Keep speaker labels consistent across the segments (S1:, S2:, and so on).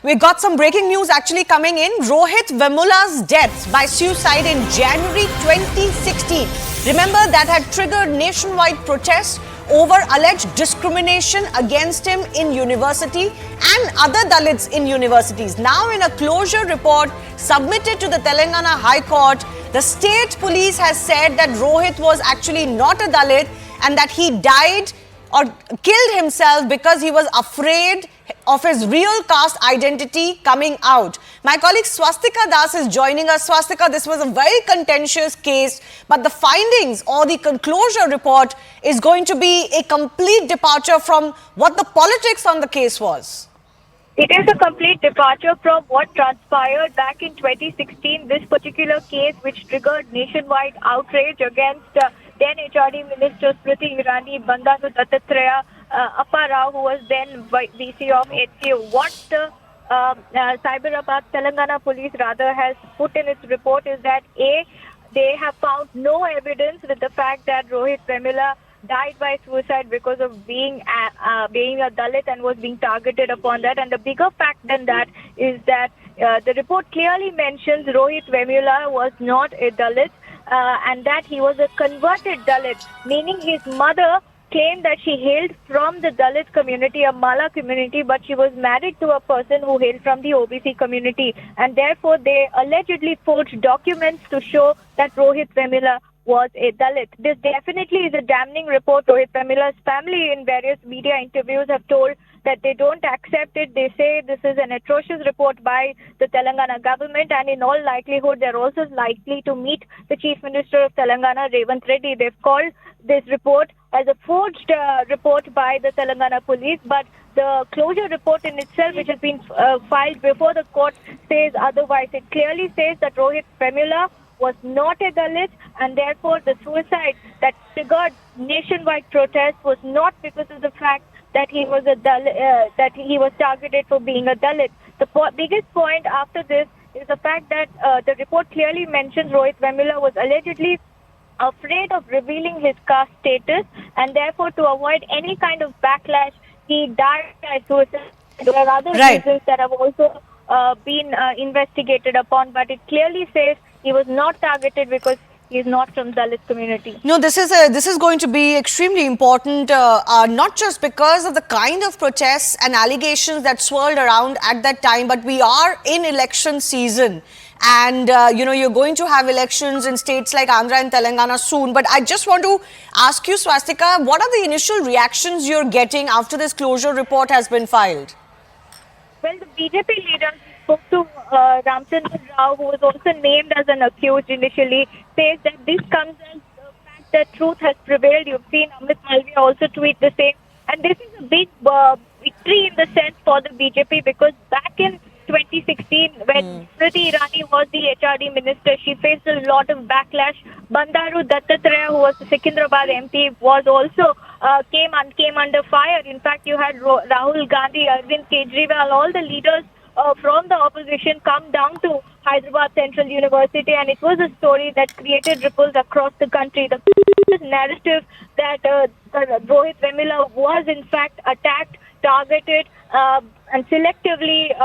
S1: We got some breaking news actually coming in. Rohith Vemula's death by suicide in January 2016. Remember, that had triggered nationwide protests over alleged discrimination against him in university and other Dalits in universities. Now, in a closure report submitted to the Telangana High Court, the state police has said that Rohith was actually not a Dalit and that he died or killed himself because he was afraid of his real caste identity coming out. My colleague Swastika Das is joining us. Swastika, this was a very contentious case, but the findings or the closure report is going to be a complete departure from what the politics on the case was.
S2: It is a complete departure from what transpired back in 2016. This particular case, which triggered nationwide outrage against then HRD Minister Smriti Irani, Bandanu Dattatreya, Appa Rao, who was then VC of HCU. What the Cyberabad Telangana police rather has put in its report is that they have found no evidence with the fact that Rohith Vemula died by suicide because of being a Dalit and was being targeted upon that. And the bigger fact than that is that the report clearly mentions Rohith Vemula was not a Dalit and that he was a converted Dalit, meaning his mother claimed that she hailed from the Dalit community, a Mala community, but she was married to a person who hailed from the OBC community. And therefore, they allegedly forged documents to show that Rohith Vemula was a Dalit. This definitely is a damning report. Rohith Vemula's family in various media interviews have told that they don't accept it. They say this is an atrocious report by the Telangana government, and in all likelihood, they're also likely to meet the Chief Minister of Telangana, Revanth Reddy. They've called this report as a forged report by the Telangana police, but the closure report in itself, which has been filed before the court, says otherwise. It clearly says that Rohith Vemula was not a Dalit, and therefore the suicide that triggered nationwide protests was not because of the fact that he was a Dalit, that he was targeted for being a Dalit. The biggest point after this is the fact that the report clearly mentions Rohith Vemula was allegedly afraid of revealing his caste status, and therefore to avoid any kind of backlash, he died by suicide. There are other reasons that have also been investigated upon, but it clearly says he was not targeted because he is not from Dalit community.
S1: No, this is going to be extremely important, not just because of the kind of protests and allegations that swirled around at that time, but we are in election season. And, you're going to have elections in states like Andhra and Telangana soon. But I just want to ask you, Swastika, what are the initial reactions you're getting after this closure report has been filed?
S2: Well, the BJP leader spoke to Ramchandra Rao, who was also named as an accused initially, says that this comes as the fact that truth has prevailed. You've seen Amit Malviya also tweet the same. And this is a big victory in the sense for the BJP, because back in 2016, when Smriti Irani was the HRD minister, she faced a lot of backlash. Bandanu Dattatreya, who was the Secunderabad MP, was also came under fire. In fact, you had Rahul Gandhi, Arvind Kejriwal, all the leaders from the opposition come down to Hyderabad Central University, and it was a story that created ripples across the country. The narrative that Rohith Vemula was in fact attacked, targeted, and selectively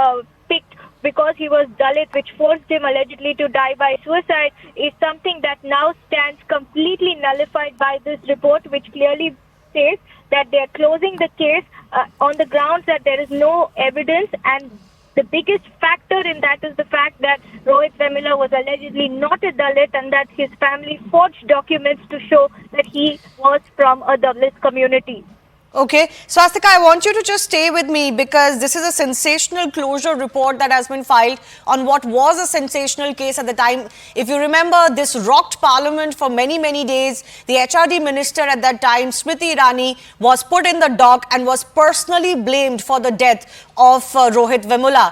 S2: picked because he was Dalit, which forced him allegedly to die by suicide, is something that now stands completely nullified by this report, which clearly says that they are closing the case on the grounds that there is no evidence, and the biggest factor in that is the fact that Rohith Vemula was allegedly not a Dalit and that his family forged documents to show that he was from a Dalit community.
S1: Okay. Swastika, I want you to just stay with me because this is a sensational closure report that has been filed on what was a sensational case at the time. If you remember, this rocked Parliament for many, many days. The HRD minister at that time, Smriti Irani, was put in the dock and was personally blamed for the death of Rohith Vemula.